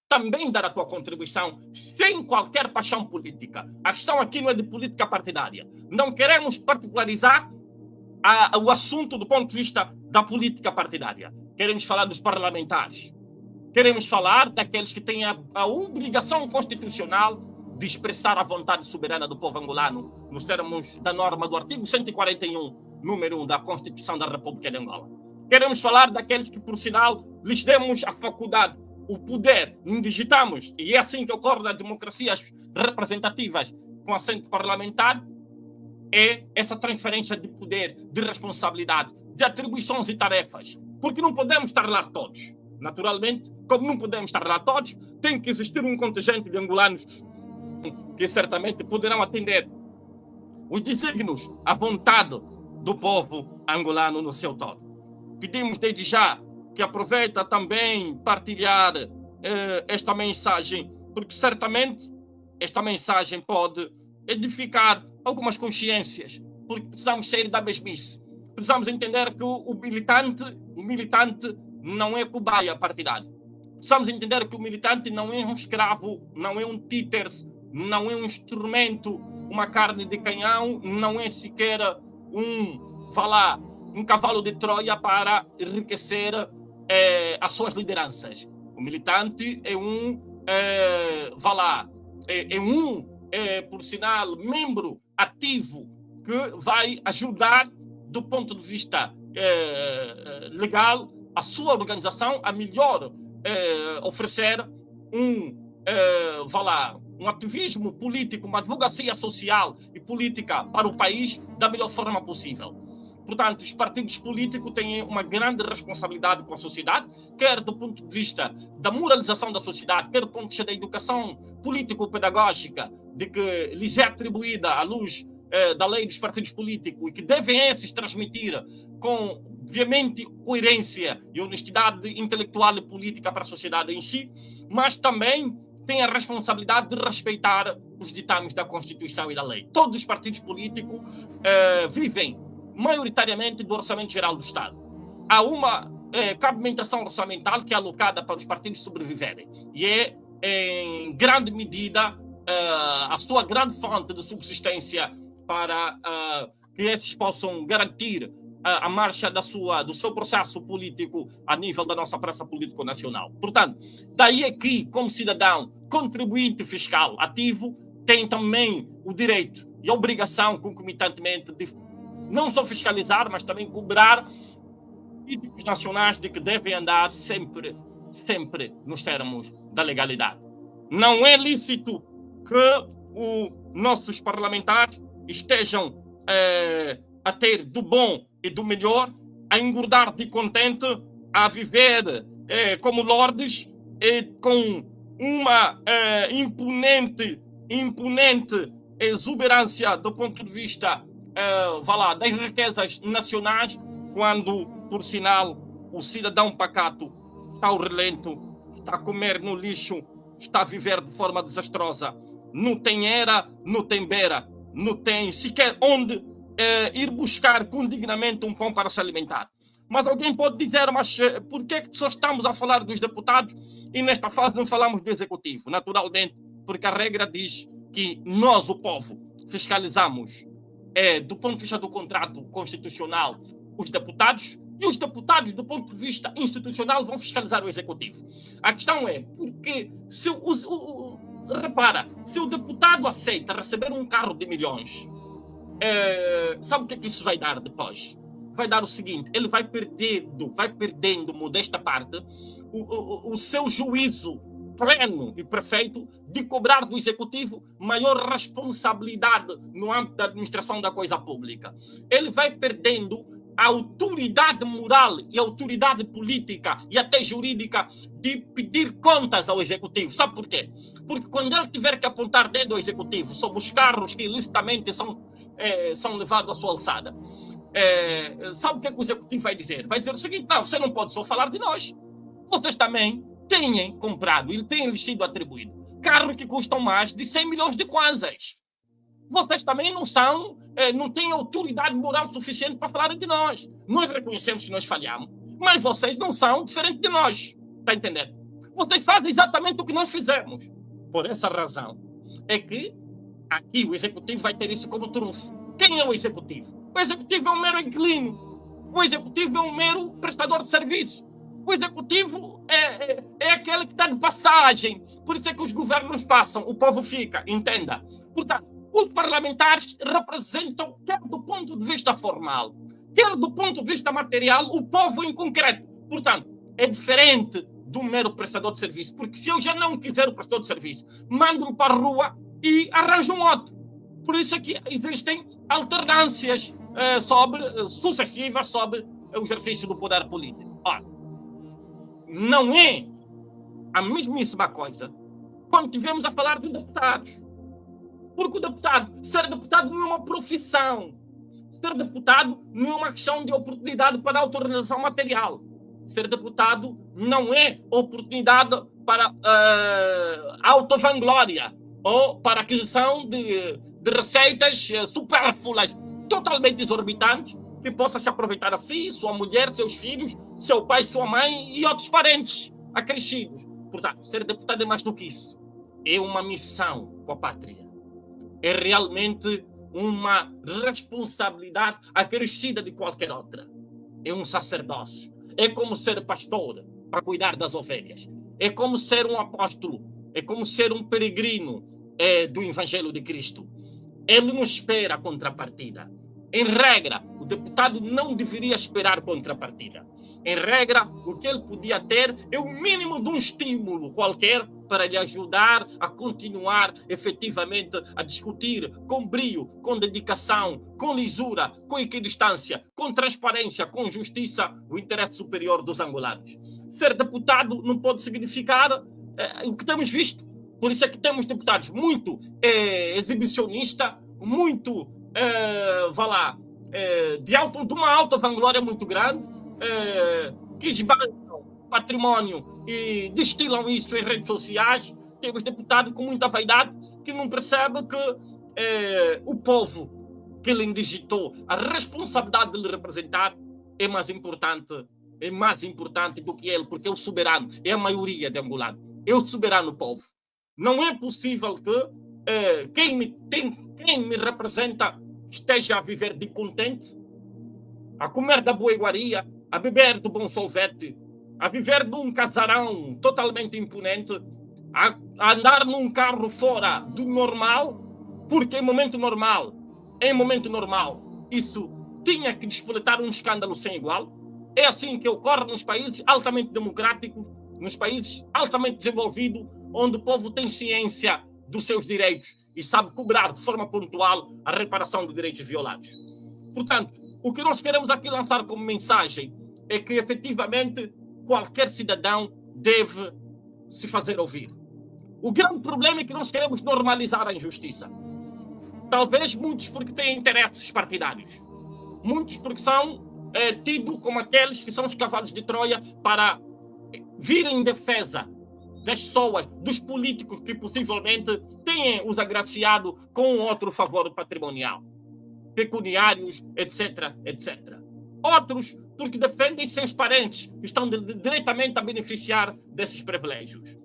também dar a tua contribuição sem qualquer paixão política. A questão aqui não é de política partidária. Não queremos particularizar o assunto do ponto de vista da política partidária. Queremos falar dos parlamentares. Queremos falar daqueles que têm a obrigação constitucional de expressar a vontade soberana do povo angolano nos termos da norma do artigo 141, número 1 da Constituição da República de Angola. Queremos falar daqueles que, por sinal, lhes demos a faculdade, o poder, indigitamos, e é assim que ocorre nas democracias representativas com assento parlamentar, é essa transferência de poder, de responsabilidade, de atribuições e tarefas. Porque não podemos estar lá todos. Naturalmente, como não podemos estar lá todos, tem que existir um contingente de angolanos que certamente poderão atender os desígnios, a vontade do povo angolano no seu todo. Pedimos desde já que aproveita também partilhar esta mensagem, porque certamente esta mensagem pode edificar algumas consciências, porque precisamos sair da mesmice. Precisamos entender que o militante não é cobaia partidário. Precisamos entender que o militante não é um escravo, não é um títere, não é um instrumento, uma carne de canhão, não é sequer um cavalo de Troia para enriquecer as suas lideranças. O militante é por sinal, membro ativo que vai ajudar do ponto de vista legal a sua organização a melhor oferecer um ativismo político, uma advocacia social e política para o país da melhor forma possível. Portanto, os partidos políticos têm uma grande responsabilidade com a sociedade, quer do ponto de vista da moralização da sociedade, quer do ponto de vista da educação político-pedagógica, de que lhes é atribuída à luz da lei dos partidos políticos e que devem esses transmitir com veemente coerência e honestidade intelectual e política para a sociedade em si, mas também tem a responsabilidade de respeitar os ditames da Constituição e da lei. Todos os partidos políticos vivem maioritariamente do Orçamento Geral do Estado. Há uma cabimentação orçamental que é alocada para os partidos sobreviverem e é, em grande medida, a sua grande fonte de subsistência para que esses possam garantir a marcha do seu processo político a nível da nossa praça político-nacional. Portanto, daí é que, como cidadão contribuinte fiscal ativo, tem também o direito e a obrigação, concomitantemente, de não só fiscalizar, mas também cobrar políticos nacionais de que devem andar sempre nos termos da legalidade. Não é lícito que os nossos parlamentares estejam a ter do bom e do melhor, a engordar de contente, a viver como lordes, com uma imponente exuberância do ponto de vista das riquezas nacionais, quando, por sinal, o cidadão pacato está ao relento, está a comer no lixo, está a viver de forma desastrosa, não tem era, não tem beira, não tem sequer onde ir buscar com dignamente um pão para se alimentar. Mas alguém pode dizer, mas por que só estamos a falar dos deputados e nesta fase não falamos do executivo? Naturalmente, porque a regra diz que nós, o povo, fiscalizamos do ponto de vista do contrato constitucional os deputados, e os deputados, do ponto de vista institucional, vão fiscalizar o executivo. A questão é, porque se o deputado aceita receber um carro de milhões, sabe o que isso vai dar depois? Vai dar o seguinte: ele vai perdendo, modesta parte, o seu juízo pleno e perfeito de cobrar do executivo maior responsabilidade no âmbito da administração da coisa pública. Ele vai perdendo a autoridade moral e a autoridade política e até jurídica de pedir contas ao executivo. Sabe por quê? Porque quando ele tiver que apontar dedo ao executivo sobre os carros que ilicitamente são levados à sua alçada, sabe o que o executivo vai dizer? Vai dizer o seguinte: não, você não pode só falar de nós. Vocês também têm comprado e têm lhes sido atribuído carros que custam mais de 100 milhões de kwanzas. Vocês também não têm autoridade moral suficiente para falar de nós. Nós reconhecemos que nós falhamos, mas vocês não são diferentes de nós. Está entendendo? Vocês fazem exatamente o que nós fizemos. Por essa razão é que aqui o executivo vai ter isso como trunfo. Quem é o executivo? O executivo é um mero inquilino. O executivo é um mero prestador de serviço. O executivo é aquele que está de passagem. Por isso é que os governos passam, o povo fica, entenda. Portanto, os parlamentares representam, quer do ponto de vista formal, quer do ponto de vista material, o povo em concreto. Portanto, é diferente do mero prestador de serviço. Porque se eu já não quiser o prestador de serviço, mando-me para a rua e arranjo um outro. Por isso é que existem alternâncias sucessivas sobre o exercício do poder político. Ora, não é a mesmíssima coisa quando tivemos a falar de deputados. Porque o deputado, ser deputado não é uma profissão. Ser deputado não é uma questão de oportunidade para a autorização material. Ser deputado não é oportunidade para auto-vanglória ou para aquisição de receitas supérfluas, totalmente exorbitantes, que possa se aproveitar a si, sua mulher, seus filhos, seu pai, sua mãe e outros parentes acrescidos. Portanto, ser deputado é mais do que isso. É uma missão com a pátria. É realmente uma responsabilidade acrescida de qualquer outra. É um sacerdócio. É como ser pastor para cuidar das ovelhas. É como ser um apóstolo. É como ser um peregrino do Evangelho de Cristo. Ele não espera a contrapartida. Em regra, o deputado não deveria esperar contrapartida. Em regra, o que ele podia ter é o mínimo de um estímulo qualquer para lhe ajudar a continuar efetivamente a discutir com brio, com dedicação, com lisura, com equidistância, com transparência, com justiça, o interesse superior dos angolanos. Ser deputado não pode significar o que temos visto. Por isso é que temos deputados muito exibicionistas, muito de uma alta vanglória muito grande, que esbanjam património e destilam isso em redes sociais. Temos deputados com muita vaidade que não percebe que o povo que lhe indigitou a responsabilidade de lhe representar é mais importante do que ele, porque é o soberano, é a maioria de angolano, é o soberano povo. Não é possível que quem me representa esteja a viver de contente, a comer da boa iguaria, a beber do bom solvete, a viver de um casarão totalmente imponente, a andar num carro fora do normal, porque em momento normal, isso tinha que despoletar um escândalo sem igual. É assim que ocorre nos países altamente democráticos, nos países altamente desenvolvidos, onde o povo tem ciência dos seus direitos e sabe cobrar de forma pontual a reparação de direitos violados. Portanto, o que nós queremos aqui lançar como mensagem é que, efetivamente, qualquer cidadão deve se fazer ouvir. O grande problema é que nós queremos normalizar a injustiça. Talvez muitos porque têm interesses partidários. Muitos porque são tidos como aqueles que são os cavalos de Troia para vir em defesa das pessoas, dos políticos que possivelmente têm os agraciado com outro favor patrimonial, pecuniários, etc, etc. Outros porque defendem seus parentes, que estão diretamente a beneficiar desses privilégios.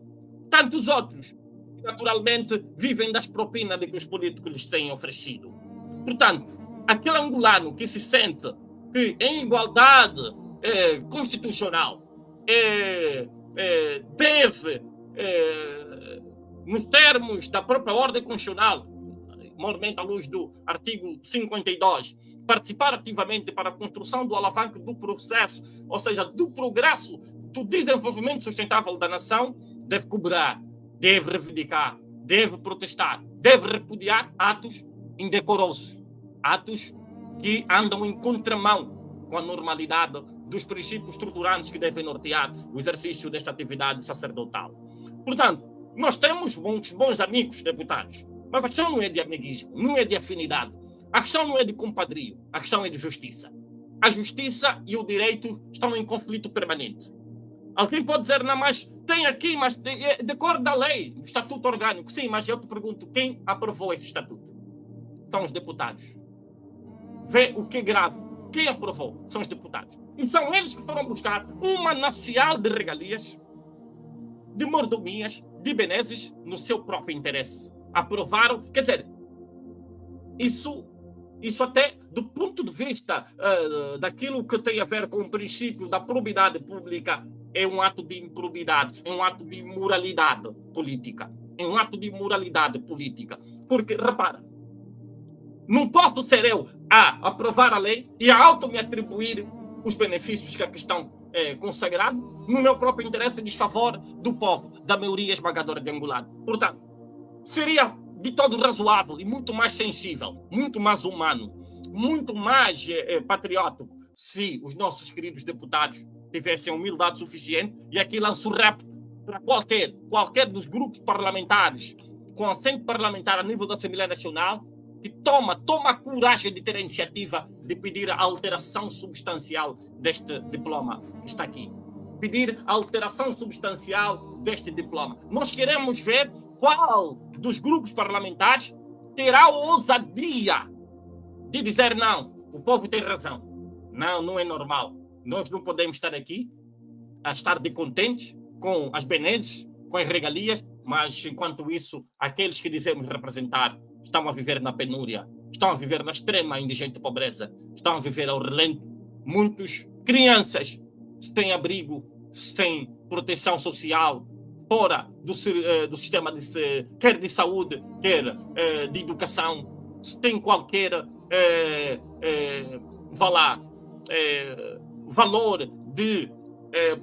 Tantos outros que, naturalmente, vivem das propinas de que os políticos lhes têm oferecido. Portanto, aquele angolano que se sente que, em igualdade constitucional, deve, nos termos da própria ordem constitucional, mormente à luz do artigo 52, participar ativamente para a construção do alavanque do processo, ou seja, do progresso, do desenvolvimento sustentável da nação, deve cobrar, deve reivindicar, deve protestar, deve repudiar atos indecorosos, atos que andam em contramão com a normalidade dos princípios estruturantes que devem nortear o exercício desta atividade sacerdotal. Portanto, nós temos muitos bons amigos deputados, mas a questão não é de amiguismo, não é de afinidade, a questão não é de compadrio, a questão é de justiça. A justiça e o direito estão em conflito permanente. Alguém pode dizer, não, mas tem aqui, mas decorre da lei, do estatuto orgânico. Sim, mas eu te pergunto, quem aprovou esse estatuto? São os deputados. Vê o que é grave. Quem aprovou? São os deputados. E são eles que foram buscar um manancial de regalias de mordomias, de benesses no seu próprio interesse. Aprovaram, quer dizer, isso até do ponto de vista daquilo que tem a ver com o princípio da probidade pública é um ato de improbidade, é um ato de imoralidade política. É um ato de imoralidade política. Porque, repara, não posso ser eu a aprovar a lei e a auto-me atribuir os benefícios que aqui estão consagrados no meu próprio interesse em desfavor do povo, da maioria esmagadora de angolano. Portanto, seria de todo razoável e muito mais sensível, muito mais humano, muito mais patriótico se os nossos queridos deputados tivessem humildade suficiente e aqui lanço repto para qualquer dos grupos parlamentares com assento parlamentar a nível da Assembleia Nacional que toma a coragem de ter a iniciativa de pedir a alteração substancial deste diploma que está aqui. Pedir a alteração substancial deste diploma. Nós queremos ver qual dos grupos parlamentares terá a ousadia de dizer não, o povo tem razão. Não, não é normal. Nós não podemos estar aqui a estar descontentes com as benesses, com as regalias, mas enquanto isso, aqueles que dizemos representar estão a viver na penúria, estão a viver na extrema indigente pobreza, estão a viver ao relento. Muitas crianças sem abrigo, sem proteção social, fora do sistema quer de saúde, quer de educação, sem qualquer valor de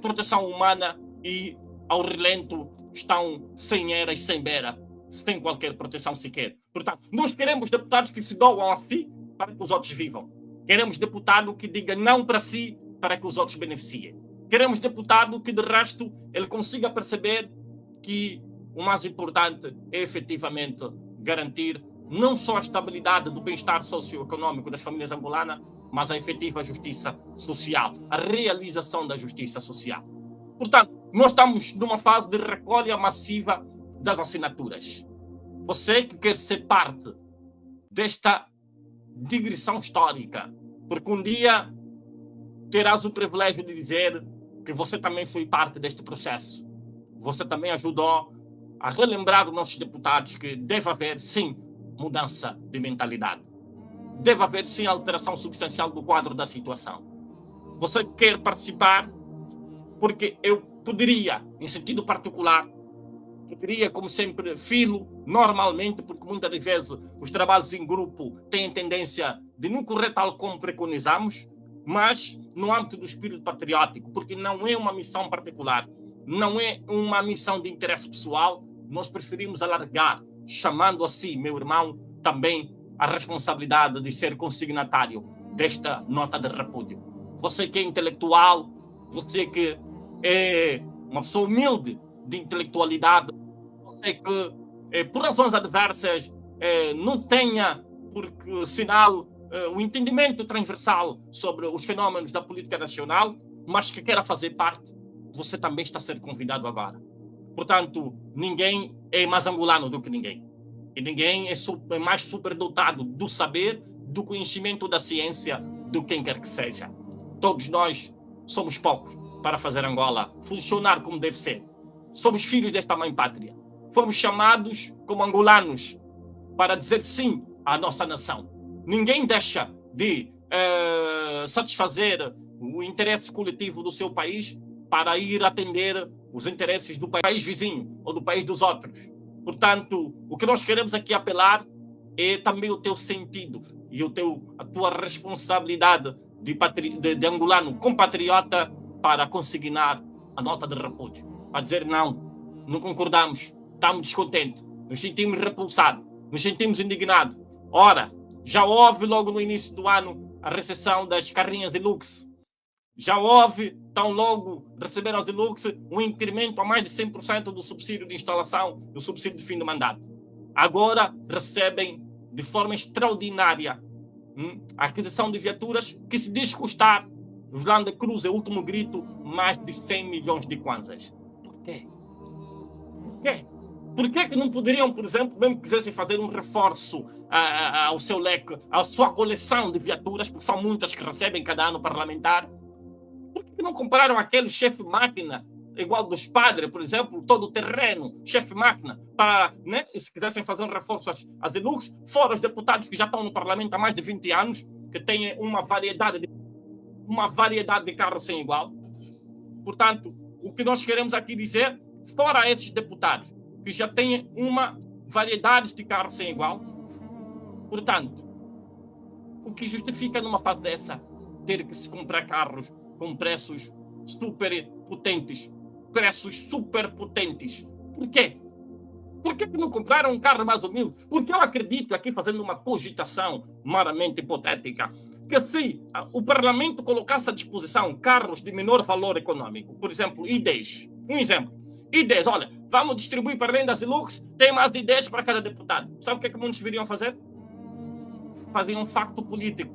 proteção humana e ao relento estão sem era e sem beira, sem qualquer proteção sequer. Portanto, nós queremos deputados que se doam a si para que os outros vivam. Queremos deputado que diga não para si para que os outros beneficiem. Queremos deputado que, de resto, ele consiga perceber que o mais importante é efetivamente garantir não só a estabilidade do bem-estar socioeconômico das famílias angolanas, mas a efetiva justiça social, a realização da justiça social. Portanto, nós estamos numa fase de recolha massiva das assinaturas. Você que quer ser parte desta digressão histórica, porque um dia terás o privilégio de dizer que você também foi parte deste processo. Você também ajudou a relembrar os nossos deputados que deve haver, sim, mudança de mentalidade. Deve haver, sim, alteração substancial do quadro da situação. Você quer participar, porque eu poderia, em sentido particular, poderia, como sempre, filo, normalmente, porque muitas das vezes os trabalhos em grupo têm tendência de não correr tal como preconizamos, mas no âmbito do espírito patriótico, porque não é uma missão particular, não é uma missão de interesse pessoal, nós preferimos alargar, chamando a si, meu irmão, também a responsabilidade de ser consignatário desta nota de repúdio. Você que é intelectual, você que é uma pessoa humilde de intelectualidade, você que, por razões adversas, não tenha, por sinal, o entendimento transversal sobre os fenômenos da política nacional, mas que queira fazer parte, você também está a ser convidado agora. Portanto, ninguém é mais angolano do que ninguém. E ninguém é mais superdotado do saber, do conhecimento da ciência, do quem quer que seja. Todos nós somos poucos para fazer Angola funcionar como deve ser. Somos filhos desta mãe pátria. Fomos chamados como angolanos para dizer sim à nossa nação. Ninguém deixa de satisfazer o interesse coletivo do seu país para ir atender os interesses do país vizinho ou do país dos outros. Portanto, o que nós queremos aqui apelar é também o teu sentido e a tua responsabilidade de angolano compatriota para consignar a nota de repúdio. Para dizer não concordamos, estamos descontentes, nos sentimos repulsados, nos sentimos indignados. Ora, já houve logo no início do ano a recessão das carrinhas Hilux. Já houve, tão logo receberam as Hilux, um incremento a mais de 100% do subsídio de instalação, do subsídio de fim de mandato. Agora recebem de forma extraordinária a aquisição de viaturas que se diz custar, os Land Cruiser, último grito, mais de 100 milhões de kwanzas. Por quê? Por quê? Por que não poderiam, por exemplo, mesmo que quisessem fazer um reforço ao seu leque, à sua coleção de viaturas, porque são muitas que recebem cada ano parlamentar, por que não compraram aquele chefe máquina igual dos padres, por exemplo, todo o terreno, chefe máquina, para, né, se quisessem fazer um reforço às Hilux, fora os deputados que já estão no parlamento há mais de 20 anos, que têm uma variedade de carros sem igual. Portanto, o que nós queremos aqui dizer, fora esses deputados, que já têm uma variedade de carros sem igual, portanto, o que justifica numa fase dessa ter que se comprar carros com preços super potentes? Por quê? Por que não compraram um carro mais humilde? Porque eu acredito, aqui fazendo uma cogitação meramente hipotética, que se o parlamento colocasse à disposição carros de menor valor econômico, por exemplo, I10, um exemplo, I10, olha, vamos distribuir para além das Hilux, tem mais de I10 para cada deputado. Sabe o que é que muitos viriam fazer? Faziam um facto político.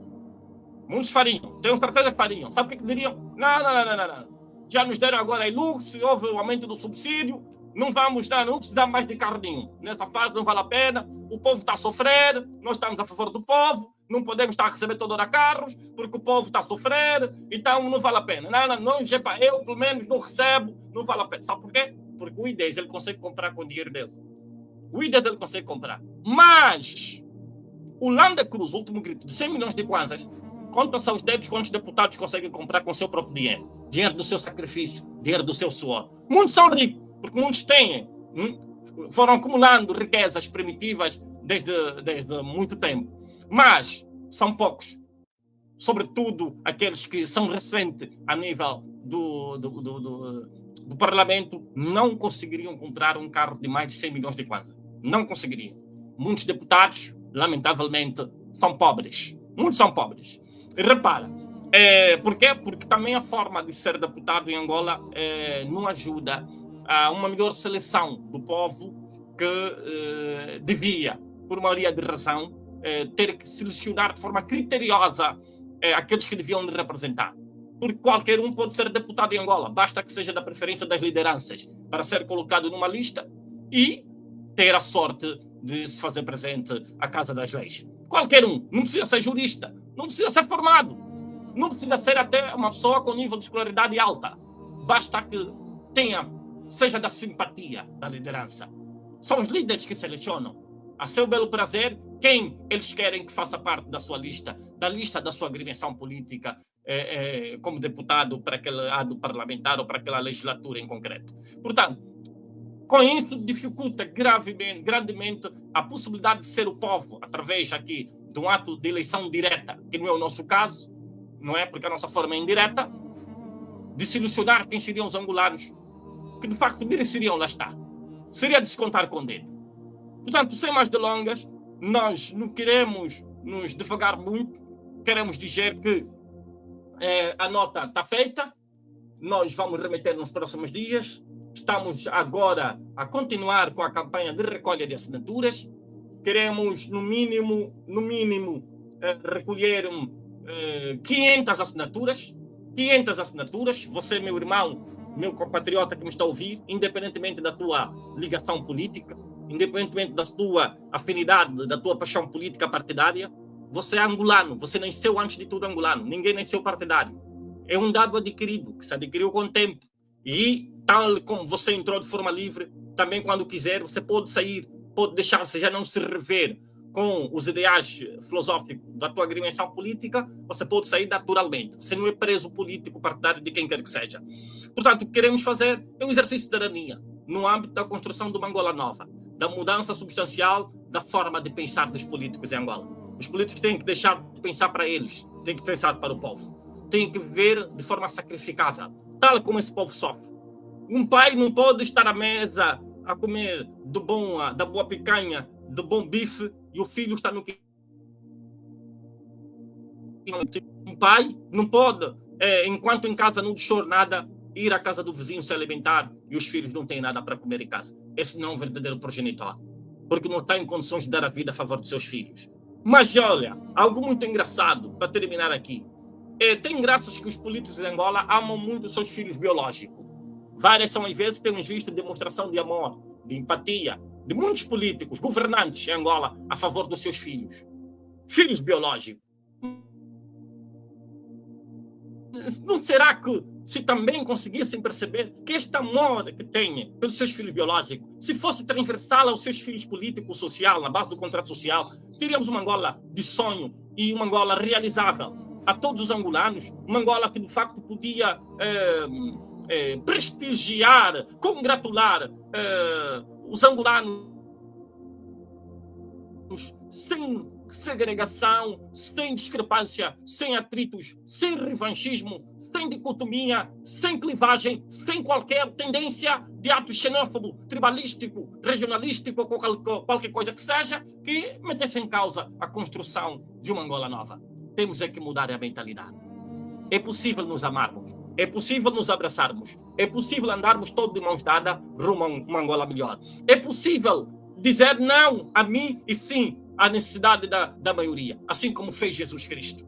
Muitos fariam, tenho certeza que fariam. Sabe o que diriam? Não. Já nos deram agora a Hilux, houve o aumento do subsídio, não precisamos mais de carro nenhum. Nessa fase não vale a pena, o povo está a sofrer, nós estamos a favor do povo, não podemos estar a receber toda hora carros, porque o povo está a sofrer, então não vale a pena. Eu pelo menos não recebo, não vale a pena. Sabe por quê? Porque o I10 ele consegue comprar com o dinheiro dele. O I10 ele consegue comprar. Mas o Landa Cruz, o último grito, de 100 milhões de kwanzas, conta-se aos dedos quantos deputados conseguem comprar com o seu próprio dinheiro. Dinheiro do seu sacrifício, dinheiro do seu suor. Muitos são ricos, porque muitos foram acumulando riquezas primitivas desde muito tempo. Mas são poucos. Sobretudo aqueles que são recentes a nível do parlamento, não conseguiriam comprar um carro de mais de 100 milhões de kwanza. Não conseguiriam. Muitos deputados, lamentavelmente, são pobres. Muitos são pobres. E repara, por quê? Porque também a forma de ser deputado em Angola não ajuda a uma melhor seleção do povo que devia, por maioria de razão, ter que selecionar de forma criteriosa aqueles que deviam lhe representar. Porque qualquer um pode ser deputado em Angola, basta que seja da preferência das lideranças para ser colocado numa lista e ter a sorte de se fazer presente à Casa das Leis. Qualquer um, não precisa ser jurista, não precisa ser formado, não precisa ser até uma pessoa com nível de escolaridade alta, basta que seja da simpatia da liderança. São os líderes que selecionam, a seu belo prazer, quem eles querem que faça parte da sua lista, da lista da sua agremiação política como deputado para aquele ato parlamentar ou para aquela legislatura em concreto. Portanto, com isso dificulta grandemente a possibilidade de ser o povo, através aqui de um ato de eleição direta, que não é o nosso caso, não é? Porque a nossa forma é indireta, de selecionar quem seriam os angolanos, que de facto mereceriam lá estar. Seria de se contar com o dedo. Portanto, sem mais delongas, nós não queremos nos devagar muito, queremos dizer que a nota está feita, nós vamos remeter nos próximos dias, estamos agora a continuar com a campanha de recolha de assinaturas, queremos, no mínimo recolher 500 assinaturas, você, meu irmão, meu compatriota que me está a ouvir, independentemente da tua ligação política, independentemente da tua afinidade, da tua paixão política partidária, você é angolano, você nasceu antes de tudo angolano, ninguém nasceu partidário. É um dado adquirido, que se adquiriu com o tempo. E, tal como você entrou de forma livre, também quando quiser, você pode sair, pode deixar-se já não se rever com os ideais filosóficos da tua agremiação política, você pode sair naturalmente. Você não é preso político partidário de quem quer que seja. Portanto, o que queremos fazer é um exercício de cidadania no âmbito da construção de uma Angola nova, da mudança substancial da forma de pensar dos políticos em Angola. Os políticos têm que deixar de pensar para eles, têm que pensar para o povo. Têm que viver de forma sacrificável, tal como esse povo sofre. Um pai não pode estar à mesa a comer da boa picanha, do bom bife, e o filho está no que... Um pai não pode, enquanto em casa não deixou nada, ir à casa do vizinho se alimentar e os filhos não têm nada para comer em casa. Esse não é um verdadeiro progenitor, porque não está em condições de dar a vida a favor dos seus filhos. Mas olha, algo muito engraçado para terminar aqui. Tem graças que os políticos de Angola amam muito os seus filhos biológicos. Várias são as vezes que temos visto demonstração de amor, de empatia, de muitos políticos, governantes em Angola a favor dos seus filhos. Filhos biológicos. Não será que se também conseguissem perceber que este amor que têm pelos seus filhos biológicos, se fosse transversal aos seus filhos político-social, na base do contrato social, teríamos uma Angola de sonho e uma Angola realizável a todos os angolanos, uma Angola que de facto podia prestigiar, congratular os angolanos sem segregação, sem discrepância, sem atritos, sem revanchismo, sem dicotomia, sem clivagem, sem qualquer tendência de ato xenófobo, tribalístico, regionalístico ou qualquer coisa que seja, que metesse em causa a construção de uma Angola nova. Temos que mudar a mentalidade. É possível nos amarmos, é possível nos abraçarmos, é possível andarmos todos de mãos dadas rumo a uma Angola melhor. É possível dizer não a mim e sim à necessidade da maioria, assim como fez Jesus Cristo.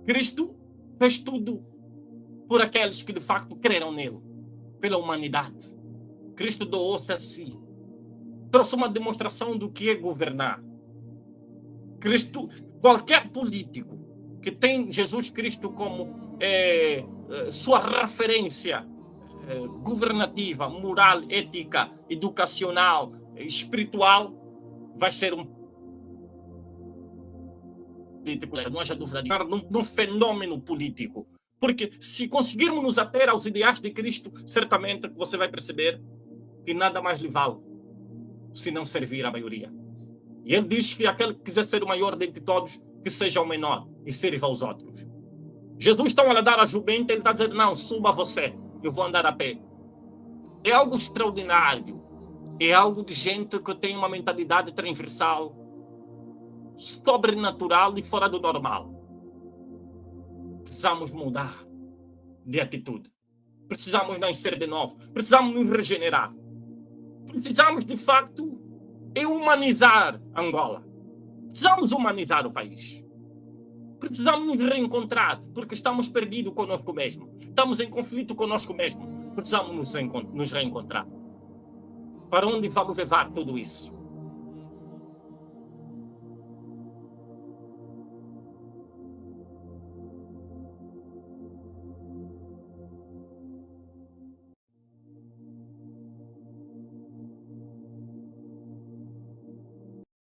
Cristo fez tudo por aqueles que de facto creram nele, pela humanidade. Cristo doou-se a si. Trouxe uma demonstração do que é governar. Cristo, qualquer político que tem Jesus Cristo como sua referência governativa, moral, ética, educacional, espiritual, vai ser um político, não haja dúvida, num fenômeno político. Porque se conseguirmos nos ater aos ideais de Cristo, certamente você vai perceber que nada mais lhe vale se não servir à maioria. E ele diz que aquele que quiser ser o maior dentre todos, que seja o menor e sirva aos outros. Jesus está a dar a jumenta, ele está a dizer, não, suba você, eu vou andar a pé. É algo extraordinário. É algo de gente que tem uma mentalidade transversal, sobrenatural e fora do normal. Precisamos mudar de atitude. Precisamos nascer de novo. Precisamos nos regenerar. Precisamos, de facto, humanizar Angola. Precisamos humanizar o país. Precisamos nos reencontrar, porque estamos perdidos conosco mesmo. Estamos em conflito conosco mesmo. Precisamos nos reencontrar. Para onde vamos levar tudo isso?